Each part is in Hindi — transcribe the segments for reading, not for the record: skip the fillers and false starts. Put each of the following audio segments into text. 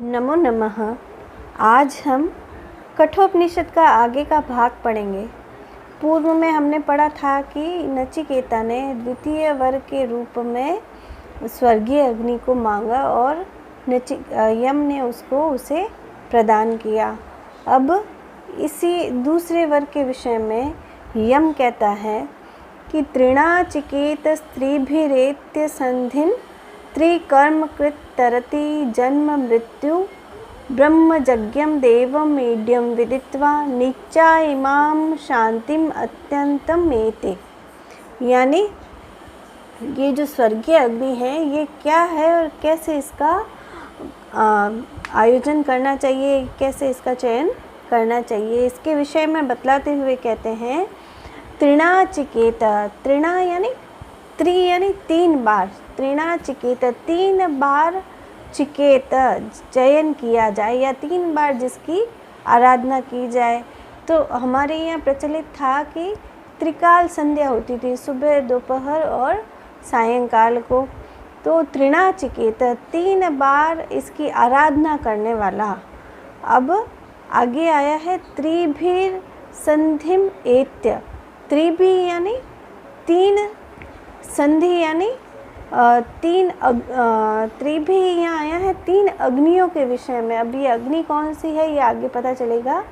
नमो नमः। आज हम कठोपनिषद का आगे का भाग पढ़ेंगे। पूर्व में हमने पढ़ा था कि नचिकेता ने द्वितीय वर के रूप में स्वर्गीय अग्नि को मांगा और यम ने उसे प्रदान किया। अब इसी दूसरे वर के विषय में यम कहता है कि तृणाचिकेत स्त्रीभिरेत्य संधिन त्रिकर्मकृत तरति जन्म मृत्यु ब्रह्मजज्ञम देवम ईड्यम विदित्वा नीचा इमाम शांतिम अत्यंतम एते। यानी ये जो स्वर्गीय अग्नि है ये क्या है और कैसे इसका आयोजन करना चाहिए, कैसे इसका चयन करना चाहिए, इसके विषय में बतलाते हुए कहते हैं तृणाचिकेत। तृणा यानी त्रि यानी 3 बार, तृणाचिकेत 3 बार चिकेत चयन किया जाए या 3 बार जिसकी आराधना की जाए। तो हमारे यहाँ प्रचलित था कि त्रिकाल संध्या होती थी, सुबह, दोपहर और सायंकाल को। तो तृणाचिकेत 3 बार इसकी आराधना करने वाला। अब आगे आया है त्रिभिर संधिम एत्य। त्रिभि यानी 3, संधि यानी 3 त्रिभि यहाँ आया है 3 अग्नियों के विषय में। अब ये अग्नि कौन सी है ये आगे पता चलेगा।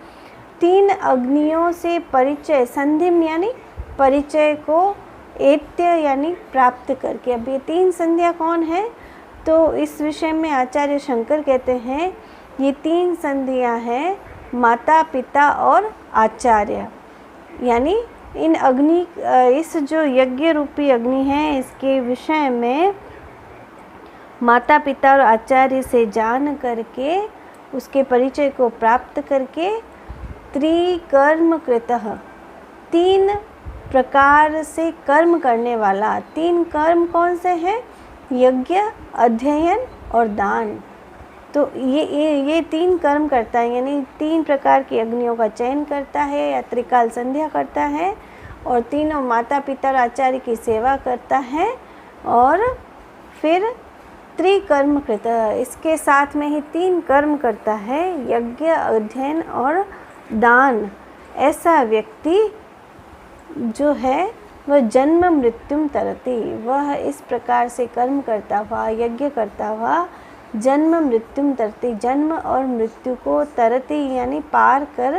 3 अग्नियों से परिचय, संधिम यानी परिचय को, एत्य यानी प्राप्त करके। अब ये 3 संध्या कौन है तो इस विषय में आचार्य शंकर कहते हैं ये 3 संधियाँ हैं माता, पिता और आचार्य। यानी इन अग्नि, इस जो यज्ञ रूपी अग्नि है इसके विषय में माता, पिता और आचार्य से जान करके, उसके परिचय को प्राप्त करके त्रिकर्म कृतः 3 प्रकार से कर्म करने वाला। 3 कर्म कौन से हैं? यज्ञ, अध्ययन और दान। तो ये 3 कर्म करता है, यानी 3 प्रकार की अग्नियों का चयन करता है या त्रिकाल संध्या करता है और तीनों माता, पिता और आचार्य की सेवा करता है और फिर त्रिकर्म कृत, इसके साथ में ही 3 कर्म करता है, यज्ञ, अध्ययन और दान। ऐसा व्यक्ति जो है वह जन्म मृत्युम तरति, वह इस प्रकार से कर्म करता हुआ, यज्ञ करता हुआ जन्म मृत्युम तरति, जन्म और मृत्यु को तरति यानी पार कर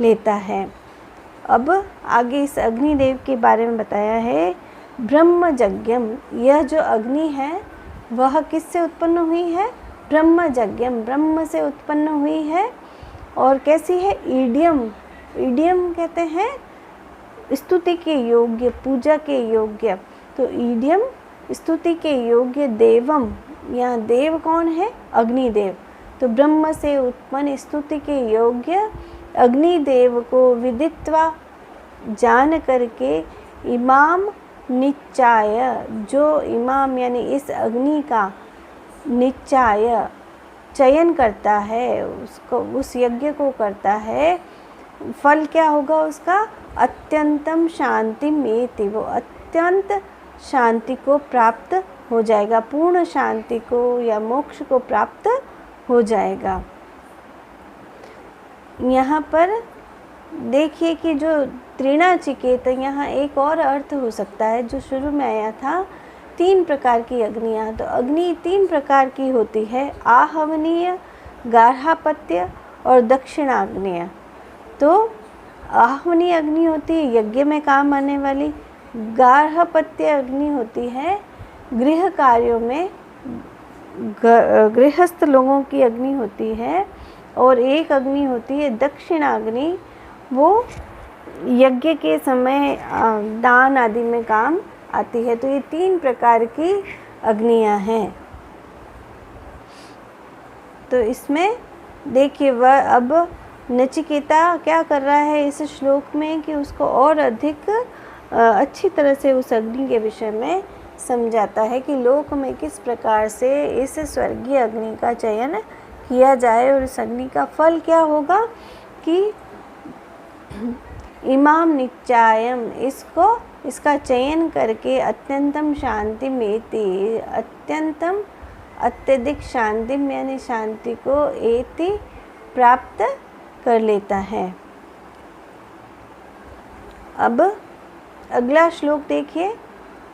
लेता है। अब आगे इस अग्निदेव के बारे में बताया है ब्रह्मजज्ञम। यह जो अग्नि है वह किससे उत्पन्न हुई है? ब्रह्मजज्ञम, ब्रह्म से उत्पन्न हुई है। और कैसी है? ईड्यम। ईड्यम कहते हैं स्तुति के योग्य, पूजा के योग्य। तो ईड्यम स्तुति के योग्य देवम, यहाँ देव कौन है? अग्निदेव। तो ब्रह्म से उत्पन्न स्तुति के योग्य अग्निदेव को विदित्वा जान करके इमाम निचाय, जो इमाम यानी इस अग्नि का निचाय चयन करता है, उसको, उस यज्ञ को करता है, फल क्या होगा उसका? अत्यंतम शांति मेति, वो अत्यंत शांति को प्राप्त हो जाएगा, पूर्ण शांति को या मोक्ष को प्राप्त हो जाएगा। यहाँ पर देखिए कि जो तृणाचिकेत, यहाँ एक और अर्थ हो सकता है जो शुरू में आया था 3 प्रकार की अग्नियाँ। तो अग्नि 3 प्रकार की होती है, आहवनीय, गार्हपत्य और दक्षिणाग्नेय। तो आहवनीय अग्नि होती है यज्ञ में काम आने वाली, गार्हपत्य अग्नि होती है गृह कार्यों में, गृहस्थ लोगों की अग्नि होती है। और एक अग्नि होती है दक्षिणाग्नि, वो यज्ञ के समय दान आदि में काम आती है। तो ये 3 प्रकार की अग्नियां हैं। तो इसमें देखिए वह अब नचिकेता क्या कर रहा है इस श्लोक में कि उसको और अधिक अच्छी तरह से उस अग्नि के विषय में समझाता है कि लोक में किस प्रकार से इस स्वर्गीय अग्नि का चयन किया जाए और इस अग्नि का फल क्या होगा कि इमाम निचायम, इसका चयन करके अत्यंतम शांति मेति, अत्यंतम अत्यधिक शांति यानी शांति को एति प्राप्त कर लेता है। अब अगला श्लोक देखिए,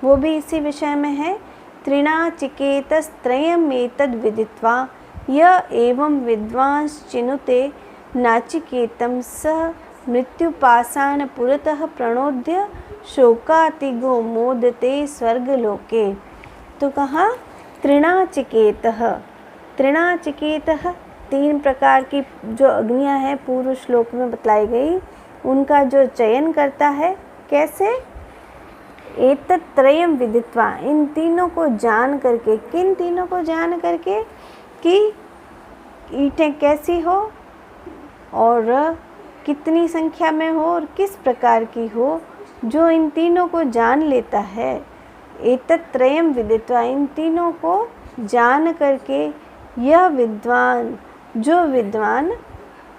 वो भी इसी विषय में है। त्रिणाचिकेतस्त्रयमेतद् विदित्वा य एवं विद्वांस चिनुते नाचिकेतं सह मृत्युपाशान् पुरतः प्रणोद्य शोकातिगो मोदते स्वर्गलोके। तो कहा त्रिणाचिकेतः, त्रिणाचिकेतः 3 प्रकार की जो अग्नियां हैं पूर्व श्लोक में बतलाई गई, उनका जो चयन करता है। कैसे? एतत्त्रयं विदित्वा, इन तीनों को जान करके। किन तीनों को जान करके? कि ईंटें कैसी हो और कितनी संख्या में हो और किस प्रकार की हो, जो इन तीनों को जान लेता है। एतत्त्रयं विदित्वा, इन तीनों को जान करके यह विद्वान,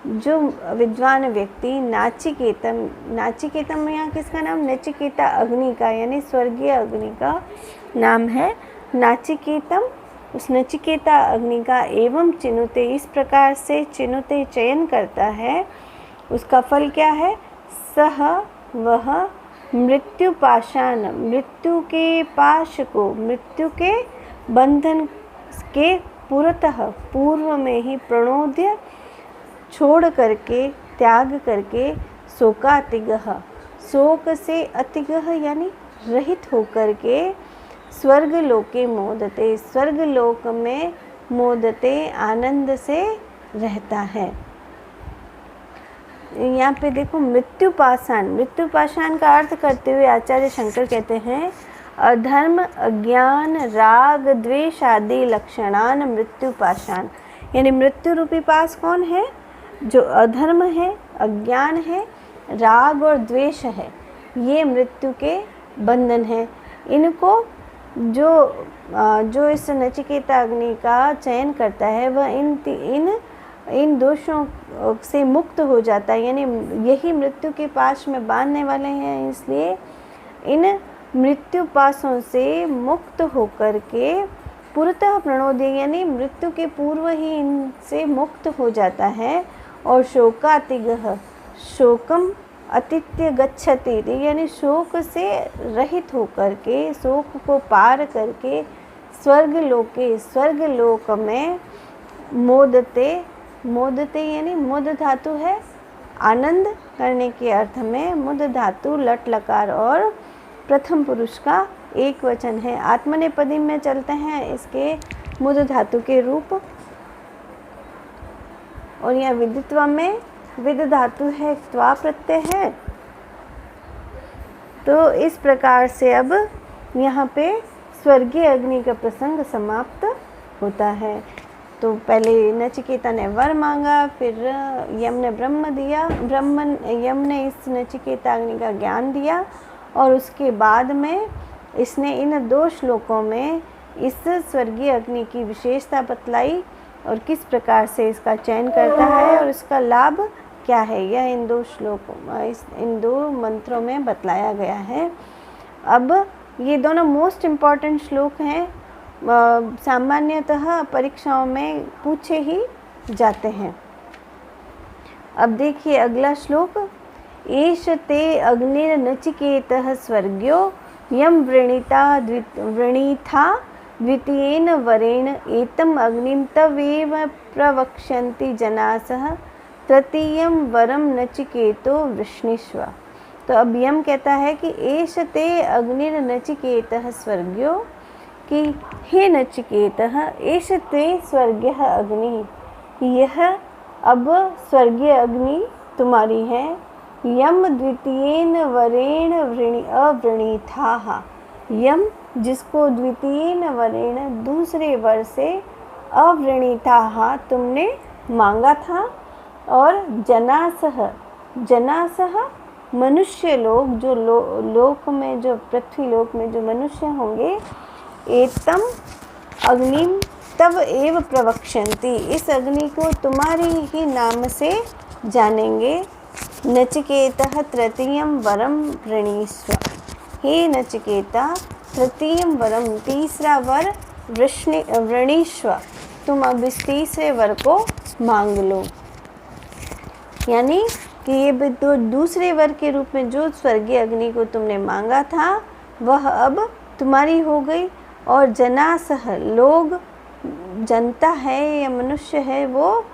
जो विद्वान व्यक्ति नाचिकेतम, नाचिकेतम यहाँ किसका नाम? नचिकेता अग्नि का, यानी स्वर्गीय अग्नि का नाम है नाचिकेतम। उस नचिकेता अग्नि का एवं चिनुते, इस प्रकार से चिनुते चयन करता है। उसका फल क्या है? सह, वह मृत्यु पाशान, मृत्यु के पाश को, मृत्यु के बंधन के पुरतः, पूर्व में ही, प्रणोद्य, छोड़ करके, त्याग करके, शोकातिगः, शोक से अतिगः यानी रहित होकर के, स्वर्गलोके मोदते, स्वर्गलोक में मोदते, आनंद से रहता है। यहाँ पे देखो मृत्युपाशान, मृत्युपाशान का अर्थ करते हुए आचार्य शंकर कहते हैं अधर्म, अज्ञान, राग, द्वेष आदि लक्षणान मृत्युपाशान, यानी मृत्यु रूपी पास कौन है? जो अधर्म है, अज्ञान है, राग और द्वेष है, ये मृत्यु के बंधन है। इनको जो इस नचिकेता अग्नि का चयन करता है वह इन दोषों से मुक्त हो जाता है, यानी यही मृत्यु के पाश में बांधने वाले हैं। इसलिए इन मृत्यु पाशों से मुक्त होकर के पुरतः प्रणोदय, यानी मृत्यु के पूर्व ही इनसे मुक्त हो जाता है। और शोकातिगः, शोकम अतिथ्य गच्छति, यानी शोक से रहित होकर के, शोक को पार करके, स्वर्गलोके, स्वर्गलोक में मोदते, मोदते यानी मुद धातु है आनंद करने के अर्थ में, मुद धातु लट लकार और प्रथम पुरुष का एक वचन है। आत्मनेपदी में चलते हैं इसके मुद धातु के रूप। और यहाँ विदित्वा में विद धातु है, त्वा प्रत्यय है। तो इस प्रकार से अब यहाँ पे स्वर्गीय अग्नि का प्रसंग समाप्त होता है। तो पहले नचिकेता ने वर मांगा, फिर यम ने ब्रह्म दिया, यम ने इस नचिकेता अग्नि का ज्ञान दिया, और उसके बाद में इसने इन 2 श्लोकों में इस स्वर्गीय अग्नि की विशेषता बतलाई और किस प्रकार से इसका चयन करता है और इसका लाभ क्या है, यह इन 2 श्लोकों, इन 2 मंत्रों में बतलाया गया है। अब ये दोनों मोस्ट इम्पॉर्टेंट श्लोक हैं, सामान्यतः परीक्षाओं में पूछे ही जाते हैं। अब देखिए अगला श्लोक, एष ते अग्निर्नचिकेतः स्वर्ग्यो यम वृणीथा द्वितीयेन वरेण एतम अग्निं तवेव प्रवक्ष्यन्ति जनासः तृतीयं वरम नचिकेतो वृष्णिष्व। तो अब यम कहता है कि एष ते अग्निर्नचिकेतः स्वर्ग्यो, कि हे नचिकेतः, एष ते स्वर्गीय अग्नि, यह अब स्वर्गीय अग्नि तुम्हारी है। यम द्वितीयेन वरेण अवृणीथाः, यम जिसको द्वितीयेन वरेण दूसरे वर से अवृणीथाः तुमने मांगा था, और जनासः, जनासः मनुष्य लोग, जो लोक में, जो पृथ्वी लोक में जो मनुष्य होंगे, एतम अग्निम तव एव प्रवक्ष्यन्ति, इस अग्नि को तुम्हारी ही नाम से जानेंगे। नचिकेतः तृतीयं वरम वृणीष्व, हे नचिकेता तृतीयं वरम, तीसरा वर वृणीष्व, तुम अब इस तीसरे वर को मांग लो। यानी कि ये भी तो दूसरे वर के रूप में जो स्वर्गीय अग्नि को तुमने मांगा था वह अब तुम्हारी हो गई। और जनासह, लोग, जनता है या मनुष्य है, वो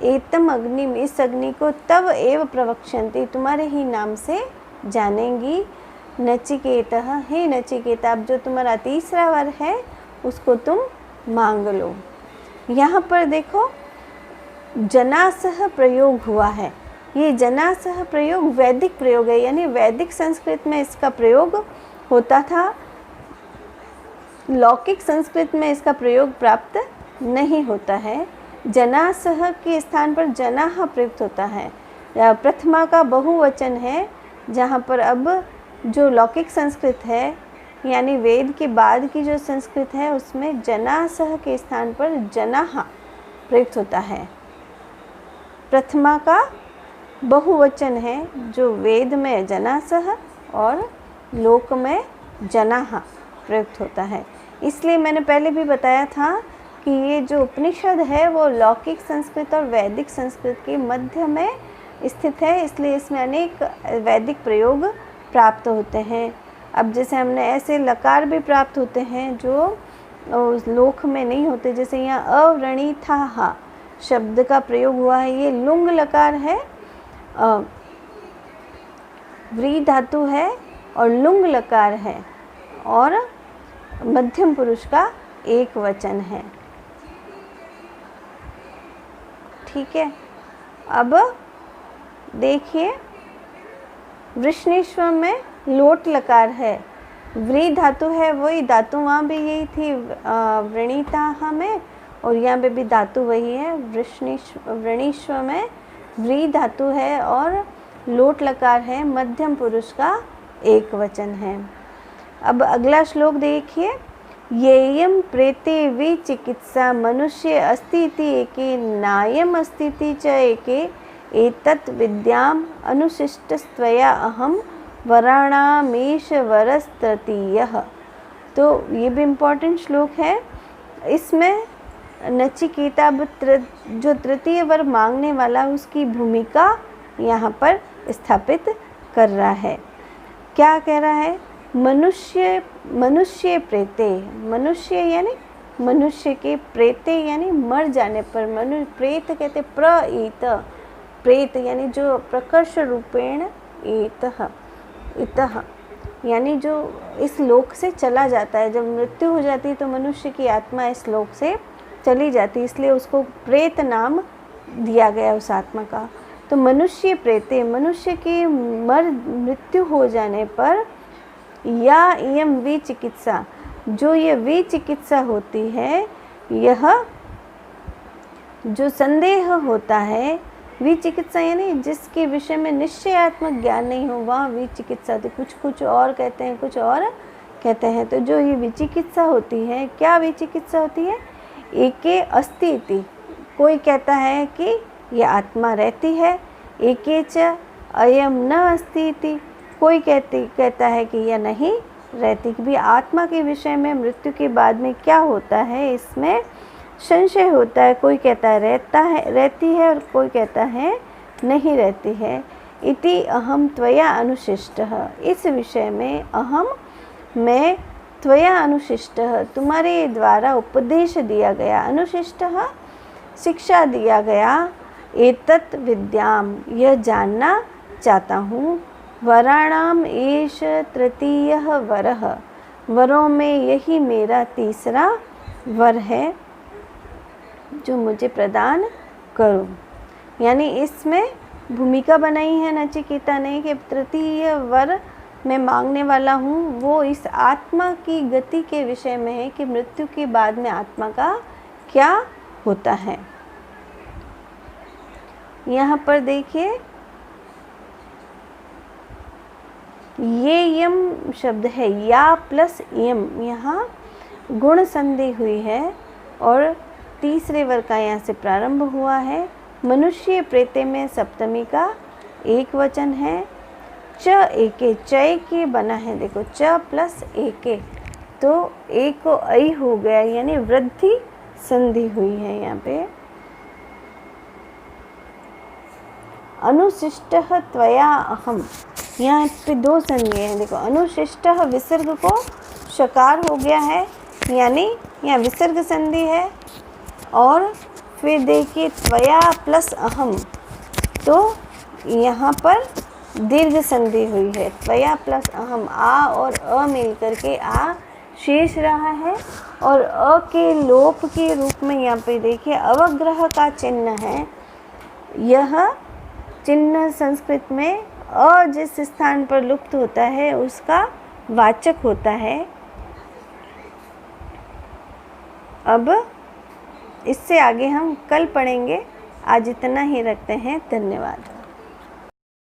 एतम अग्नि, इस अग्नि को तब एव प्रवक्ष्यन्ति, तुम्हारे ही नाम से जानेंगी। नचिकेतः, हे नचिकेता, अब जो तुम्हारा तीसरा वर है उसको तुम मांग लो। यहाँ पर देखो जनासह प्रयोग हुआ है। ये जनासह प्रयोग वैदिक प्रयोग है, यानी वैदिक संस्कृत में इसका प्रयोग होता था, लौकिक संस्कृत में इसका प्रयोग प्राप्त नहीं होता है। जनासह के स्थान पर जनाह प्रयुक्त होता है। प्रथमा का बहुवचन है, जहाँ पर अब जो लौकिक संस्कृत है यानी वेद के बाद की जो संस्कृत है उसमें जनासह के स्थान पर जनाह प्रयुक्त होता है। प्रथमा का बहुवचन है जो वेद में जनासह और लोक में जनाह प्रयुक्त होता है। इसलिए मैंने पहले भी बताया था कि ये जो उपनिषद है वो लौकिक संस्कृत और वैदिक संस्कृत के मध्य में स्थित है, इसलिए इसमें अनेक वैदिक प्रयोग प्राप्त होते हैं। अब जैसे हमने ऐसे लकार भी प्राप्त होते हैं जो उस लोक में नहीं होते, जैसे यहाँ अव्रणीथा शब्द का प्रयोग हुआ है, ये लुंग लकार है, व्री धातु है और लुंग लकार है और मध्यम पुरुष का एक वचन है। ठीक है, अब देखिए वृष्णेश्वर में लोट लकार है, व्री धातु है, वही धातु वहाँ भी यही थी वृणीता में, और यहाँ पे भी धातु वही है। वृणीश्वर में व्री धातु है और लोट लकार है, मध्यम पुरुष का एक वचन है। अब अगला श्लोक देखिए, येयम प्रेते विचिकित्सा मनुष्य अस्तीति एके नायम अस्तीति च एके एतत् विद्याम अनुशिष्टस्त्वया अहम वराणामीश वरस्तृतीयः। तो ये भी इम्पोर्टेंट श्लोक है। इसमें नचिकेता जो तृतीय वर मांगने वाला उसकी भूमिका यहाँ पर स्थापित कर रहा है। क्या कह रहा है? मनुष्य प्रेते, मनुष्य यानी मनुष्य के, प्रेते यानी मर जाने पर, प्रेत कहते प्रईत, प्रेत यानी जो प्रकर्ष रूपेण इतः यानी जो इस लोक से चला जाता है। जब मृत्यु हो जाती है तो मनुष्य की आत्मा इस लोक से चली जाती है, इसलिए उसको प्रेत नाम दिया गया उस आत्मा का। तो मनुष्य प्रेते, मनुष्य की मृत्यु हो जाने पर या इयम विचिकित्सा, जो ये विचिकित्सा होती है, यह जो संदेह होता है, विचिकित्सा यानी जिसके विषय में निश्चयात्मक ज्ञान नहीं हो वहाँ विचिकित्सा होती। कुछ और कहते हैं, कुछ और कहते हैं। तो जो ये विचिकित्सा होती है, क्या विचिकित्सा होती है? एके अस्ति इति, कोई कहता है कि यह आत्मा रहती है, एके च अयम न अस्ति इति, कोई कहता है कि यह नहीं रहती। कि भी आत्मा के विषय में मृत्यु के बाद में क्या होता है, इसमें संशय होता है। कोई कहता है रहती है और कोई कहता है नहीं रहती है। इति अहम त्वया अनुशिष्टः, इस विषय में अहम मैं, त्वया अनुशिष्टः तुम्हारे द्वारा उपदेश दिया गया, अनुशिष्टः शिक्षा दिया गया, एतत् विद्याम यह जानना चाहता हूँ, वराणाम एष तृतीयः वरः, वरों में यही मेरा तीसरा वर है जो मुझे प्रदान करो। यानी इसमें भूमिका बनाई है नचिकेता ने कि तृतीय वर मैं मांगने वाला हूँ, वो इस आत्मा की गति के विषय में है कि मृत्यु के बाद में आत्मा का क्या होता है। यहाँ पर देखिए ये यम शब्द है, या प्लस यम, यहाँ गुण संधि हुई है और तीसरे वर्ग का यहाँ से प्रारंभ हुआ है। मनुष्य प्रेते में सप्तमी का एक वचन है। च एके, चय के बना है, देखो च प्लस एके, तो ए को ऐ हो गया, यानी वृद्धि संधि हुई है यहाँ पे। अनुशिष्टः त्वया अहम, यहाँ पे दो संधि हैं। देखो, अनुशिष्टः विसर्ग को शकार हो गया है, यानी यहाँ विसर्ग संधि है। और फिर देखिए त्वया प्लस अहम, तो यहाँ पर दीर्घ संधि हुई है। त्वया प्लस अहम, आ और अ मिल करके आ शेष रहा है, और अ के लोप के रूप में यहाँ पे देखिए अवग्रह का चिन्ह है। यह चिन्ह संस्कृत में अ जिस स्थान पर लुप्त होता है उसका वाचक होता है। अब इससे आगे हम कल पढ़ेंगे। आज इतना ही रखते हैं। धन्यवाद।